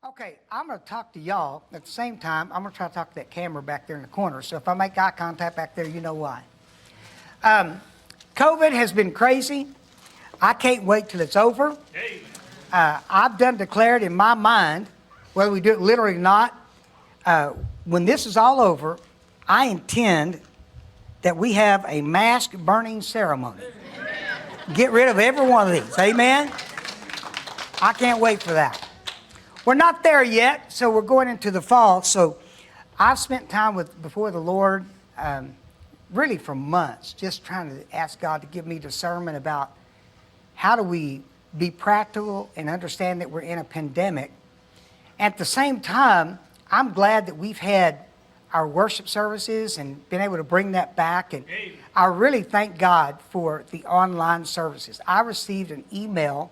Okay, I'm going to talk to y'all. At the same time, I'm going to try to talk to that camera back there in the corner. So if I make eye contact back there, you know why. COVID has been crazy. I can't wait till it's over. I've done declared in my mind, whether we do it literally or not, when this is all over, I intend that we have a mask burning ceremony. Get rid of every one of these. Amen? I can't wait for that. We're not there yet, so we're going into the fall. So I've spent time before the Lord, really for months, just trying to ask God to give me discernment about how do we be practical and understand that we're in a pandemic. At the same time, I'm glad that we've had our worship services and been able to bring that back. And I really thank God for the online services. I received an email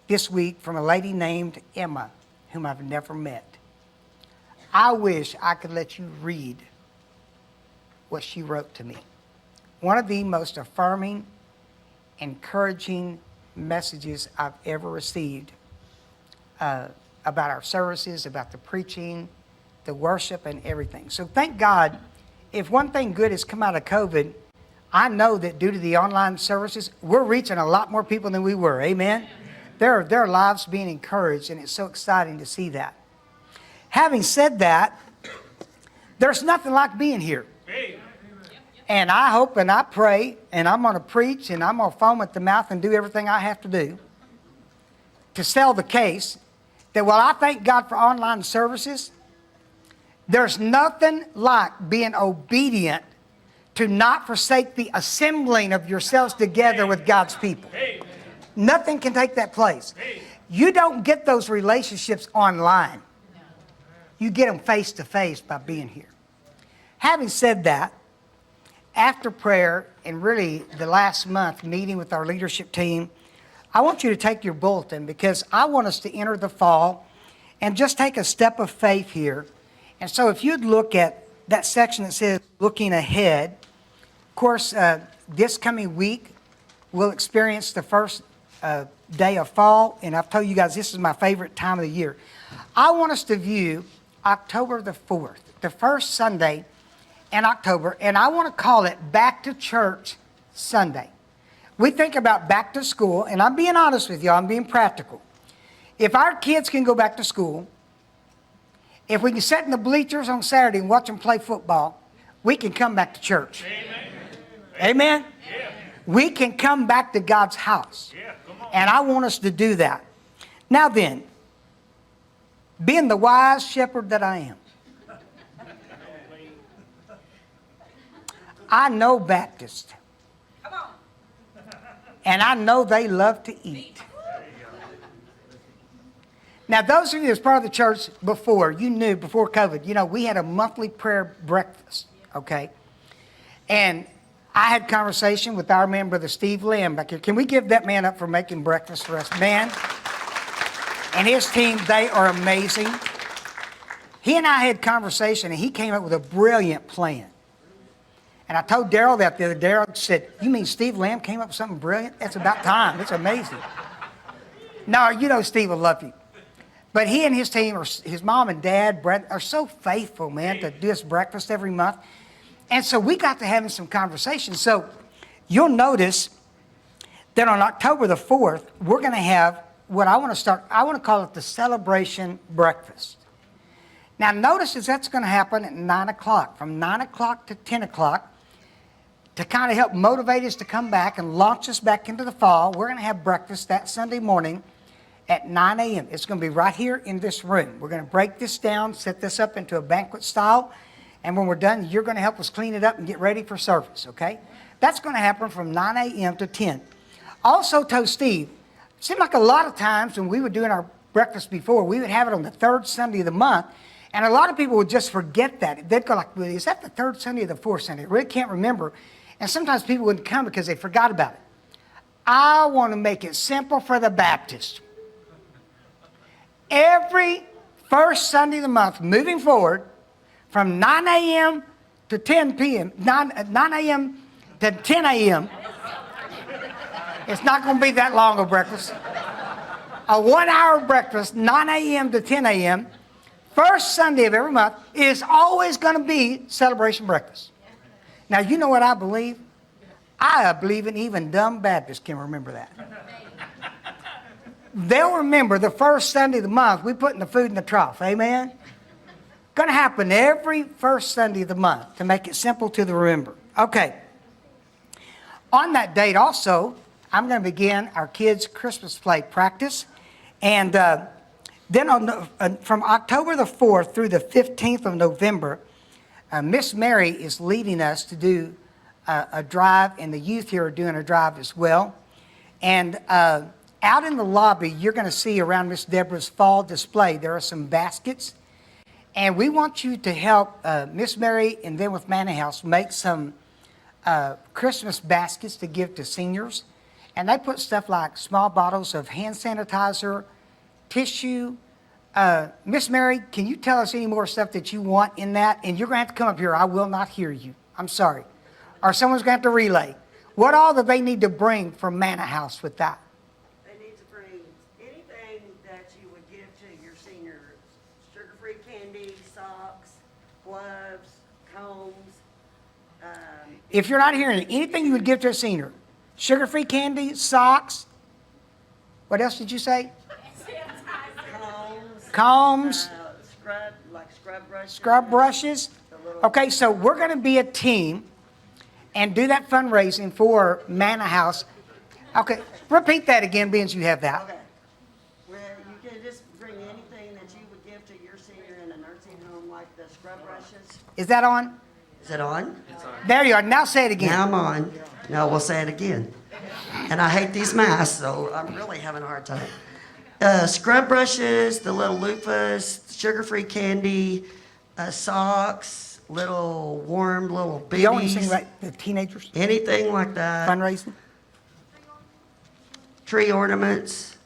this week from a lady named Emma, whom I've never met. I wish I could let you read what she wrote to me. One of the most affirming, encouraging messages I've ever received about our services, about the preaching, the worship, and everything. So thank God, if one thing good has come out of COVID, I know that due to the online services, we're reaching a lot more people than we were. Amen? Their lives being encouraged, and it's so exciting to see that. Having said that, there's nothing like being here. And I hope and I pray, and I'm going to preach, and I'm going to foam at the mouth and do everything I have to do to sell the case that while I thank God for online services, there's nothing like being obedient to not forsake the assembling of yourselves together with God's people. Nothing can take that place. You don't get those relationships online. You get them face to face by being here. Having said that, after prayer and really the last month meeting with our leadership team, I want you to take your bulletin because I want us to enter the fall and just take a step of faith here. And so if you'd look at that section that says looking ahead, of course, this coming week we'll experience the first day of fall, and I've told you guys this is my favorite time of the year. I want us to view October the 4th, the first Sunday in October, and I want to call it Back to Church Sunday. We think about back to school, and I'm being honest with you, I'm being practical. If our kids can go back to school, if we can sit in the bleachers on Saturday and watch them play football, we can come back to church. Amen? Yeah. We can come back to God's house. Yeah, and I want us to do that. Now then, being the wise shepherd that I am, I know Baptists. And I know they love to eat. Now, those of you that's part of the church before, you knew before COVID, we had a monthly prayer breakfast, okay? And I had conversation with our man, Brother Steve Lamb back here. Can we give that man up for making breakfast for us? Man, and his team, they are amazing. He and I had conversation, and he came up with a brilliant plan. And I told Daryl that the other day. Daryl said, you mean Steve Lamb came up with something brilliant? That's about time. It's amazing. No, Steve will love you. But he and his team, his mom and dad, Brett, are so faithful, man, to do this breakfast every month. And so we got to having some conversations. So you'll notice that on October the 4th, we're going to have what I want to call it the celebration breakfast. Now notice that's going to happen at 9 o'clock, from 9 o'clock to 10 o'clock, to kind of help motivate us to come back and launch us back into the fall. We're going to have breakfast that Sunday morning at 9 a.m. It's going to be right here in this room. We're going to break this down, set this up into a banquet style, and when we're done, you're going to help us clean it up and get ready for service, okay? That's going to happen from 9 a.m. to 10. Also told Steve, it seemed like a lot of times when we were doing our breakfast before, we would have it on the third Sunday of the month, and a lot of people would just forget that. They'd go like, well, is that the third Sunday or the fourth Sunday? I really can't remember. And sometimes people wouldn't come because they forgot about it. I want to make it simple for the Baptists. Every first Sunday of the month, moving forward, from 9 a.m. to 10 p.m., 9 a.m. to 10 a.m., it's not going to be that long of breakfast. a 1 hour breakfast, 9 a.m. to 10 a.m., first Sunday of every month, is always going to be celebration breakfast. Now, you know what I believe? I believe in even dumb Baptists can remember that. They'll remember the first Sunday of the month, we putting the food in the trough. Amen? Going to happen every first Sunday of the month to make it simple to the remember. Okay. On that date also, I'm going to begin our kids' Christmas play practice. And then from October the 4th through the 15th of November, Miss Mary is leading us to do a drive, and the youth here are doing a drive as well. And out in the lobby, you're going to see around Miss Deborah's fall display, there are some baskets. And we want you to help Miss Mary and then with Manor House make some Christmas baskets to give to seniors. And they put stuff like small bottles of hand sanitizer, tissue. Miss Mary, can you tell us any more stuff that you want in that? And you're going to have to come up here. I will not hear you. I'm sorry. Or someone's going to have to relay. What all do they need to bring from Manor House with that? They need to bring anything that you would give to your seniors. Sugar-free candy, socks, gloves, combs. If you're not hearing anything you would give to a senior, sugar-free candy, socks, what else did you say? Combs, scrub brushes. Okay, so we're going to be a team and do that fundraising for Manor House. Okay, repeat that again, being you have that. Okay. Well, you can just bring anything that you would give to your senior in a nursing home, like the scrub brushes. Is that on? Is it on? There you are. Now say it again. Now I'm on. No, we'll say it again. And I hate these masks, so I'm really having a hard time. Scrub brushes, the little loofahs, sugar-free candy, socks, little warm little babies. You only sing like the teenagers? Anything like that. Fundraising? Tree ornaments.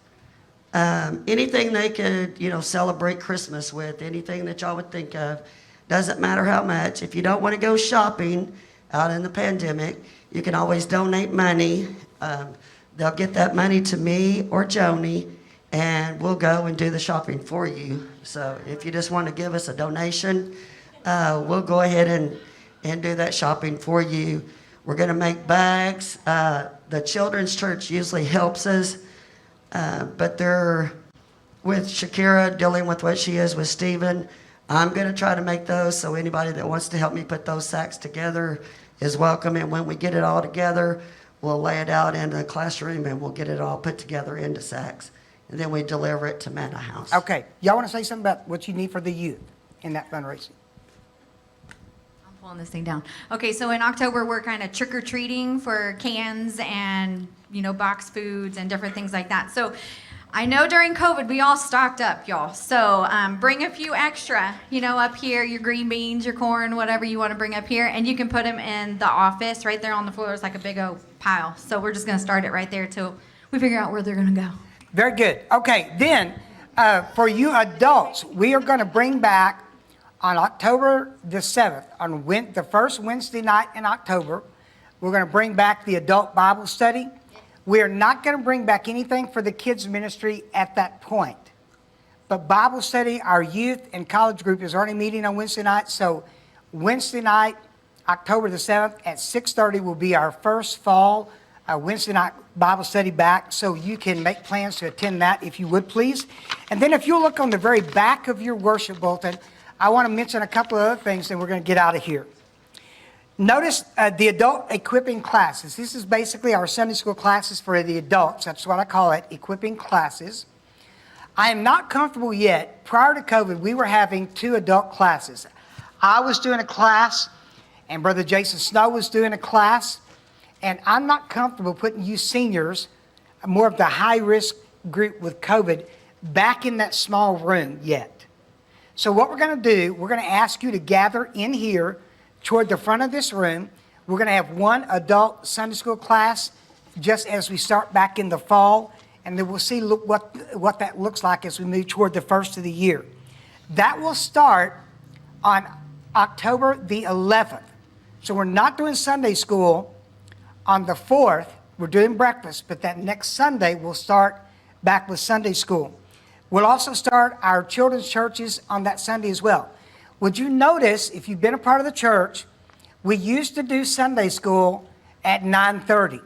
Anything they could, celebrate Christmas with. Anything that y'all would think of. Doesn't matter how much. If you don't want to go shopping out in the pandemic, you can always donate money. They'll get that money to me or Joni, and we'll go and do the shopping for you. So if you just want to give us a donation, we'll go ahead and do that shopping for you. We're going to make bags. The Children's Church usually helps us, but they're with Shakira dealing with what she is with Stephen. I'm going to try to make those, so anybody that wants to help me put those sacks together is welcome. And when we get it all together, we'll lay it out in the classroom and we'll get it all put together into sacks. And then we deliver it to Manor House. Okay. Y'all want to say something about what you need for the youth in that fundraising? I'm pulling this thing down. Okay, so in October, we're kind of trick-or-treating for cans and, box foods and different things like that. So I know during COVID, we all stocked up, y'all. So bring a few extra, up here, your green beans, your corn, whatever you want to bring up here. And you can put them in the office right there on the floor. There's like a big old pile. So we're just going to start it right there till we figure out where they're going to go. Very good. Okay, then for you adults, we are going to bring back on October the 7th, on the first Wednesday night in October, we're going to bring back the adult Bible study. We are not going to bring back anything for the kids ministry at that point. But Bible study, our youth and college group is already meeting on Wednesday night. So Wednesday night, October the 7th at 6:30 will be our first fall Wednesday night Bible study back. So you can make plans to attend that if you would, please. And then if you look on the very back of your worship bulletin, I want to mention a couple of other things, then we're going to get out of here. Notice the adult equipping classes. This is basically our Sunday school classes for the adults. That's what I call it, equipping classes. I am not comfortable yet. Prior to COVID, we were having 2 adult classes. I was doing a class, and Brother Jason Snow was doing a class. And I'm not comfortable putting you seniors, more of the high-risk group with COVID, back in that small room yet. So what we're going to do, we're going to ask you to gather in here toward the front of this room. We're going to have one adult Sunday school class just as we start back in the fall, and then we'll see what that looks like as we move toward the first of the year. That will start on October the 11th. So we're not doing Sunday school on the 4th. We're doing breakfast, but that next Sunday we'll start back with Sunday school. We'll also start our children's churches on that Sunday as well. Would you notice, if you've been a part of the church, we used to do Sunday school at 9:30.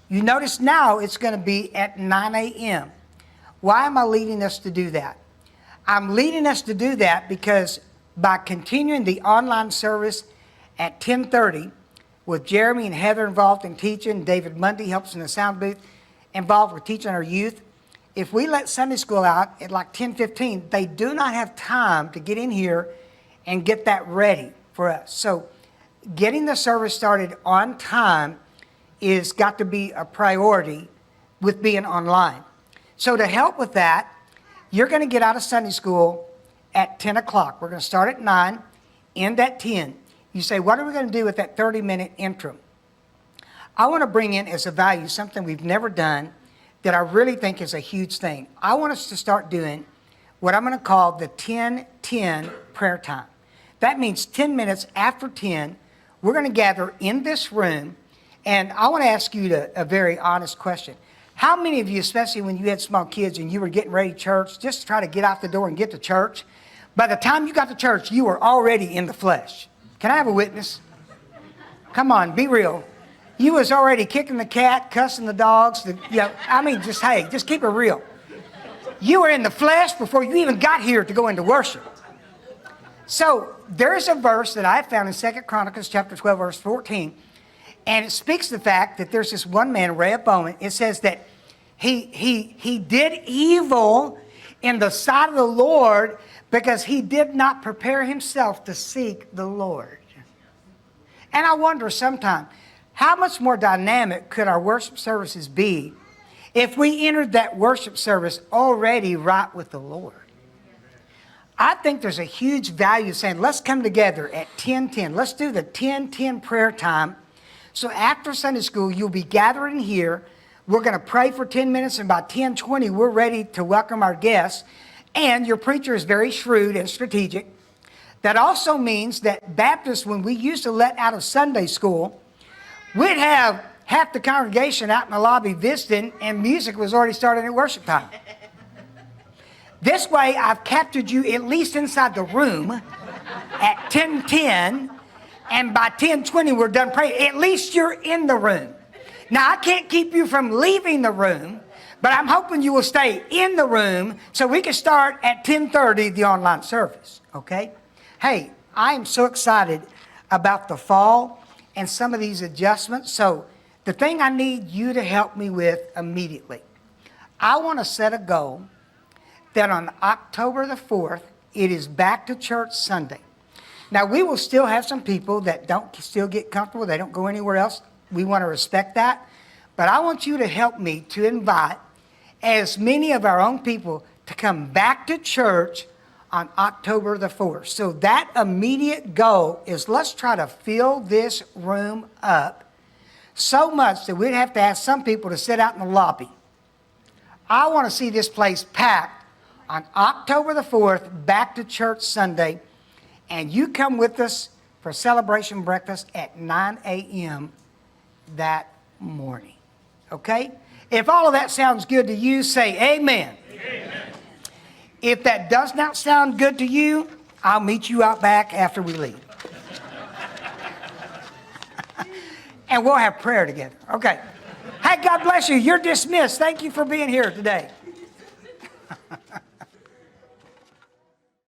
You notice now it's going to be at 9 a.m. Why am I leading us to do that? I'm leading us to do that because by continuing the online service at 10:30, with Jeremy and Heather involved in teaching, David Mundy helps in the sound booth, involved with teaching our youth. If we let Sunday school out at like 10:15, they do not have time to get in here and get that ready for us. So getting the service started on time is got to be a priority with being online. So to help with that, you're going to get out of Sunday school at 10 o'clock. We're going to start at 9, end at 10. You say, what are we going to do with that 30-minute interim? I want to bring in as a value something we've never done that I really think is a huge thing. I want us to start doing what I'm going to call the 10-10 prayer time. That means 10 minutes after 10, we're going to gather in this room, and I want to ask you a very honest question. How many of you, especially when you had small kids and you were getting ready to church, just to try to get out the door and get to church, by the time you got to church, you were already in the flesh? Can I have a witness? Come on, be real. You was already kicking the cat, cussing the dogs. Just keep it real. You were in the flesh before you even got here to go into worship. So there's a verse that I found in 2 Chronicles chapter 12, verse 14, and it speaks to the fact that there's this one man, Rehoboam. It says that he did evil in the sight of the Lord because he did not prepare himself to seek the Lord. And I wonder sometimes, how much more dynamic could our worship services be if we entered that worship service already right with the Lord? I think there's a huge value saying, let's come together at 10:10. Let's do the 10:10 prayer time. So after Sunday school, you'll be gathering here. We're going to pray for 10 minutes, and by 10:20, we're ready to welcome our guests. And your preacher is very shrewd and strategic. That also means that Baptists, when we used to let out of Sunday school, we'd have half the congregation out in the lobby visiting, and music was already starting at worship time. This way, I've captured you at least inside the room at 10:10, and by 10:20, we're done praying. At least you're in the room. Now, I can't keep you from leaving the room, but I'm hoping you will stay in the room so we can start at 10:30, the online service, okay? Hey, I am so excited about the fall and some of these adjustments. So the thing I need you to help me with immediately, I want to set a goal that on October the 4th, it is Back to Church Sunday. Now, we will still have some people that don't still get comfortable. They don't go anywhere else. We want to respect that. But I want you to help me to invite as many of our own people to come back to church on October the 4th. So that immediate goal is, let's try to fill this room up so much that we'd have to ask some people to sit out in the lobby. I want to see this place packed on October the 4th, Back to Church Sunday, and you come with us for celebration breakfast at 9 a.m. that morning. Okay? If all of that sounds good to you, say amen. Amen. If that does not sound good to you, I'll meet you out back after we leave. And we'll have prayer together. Okay. Hey, God bless you. You're dismissed. Thank you for being here today.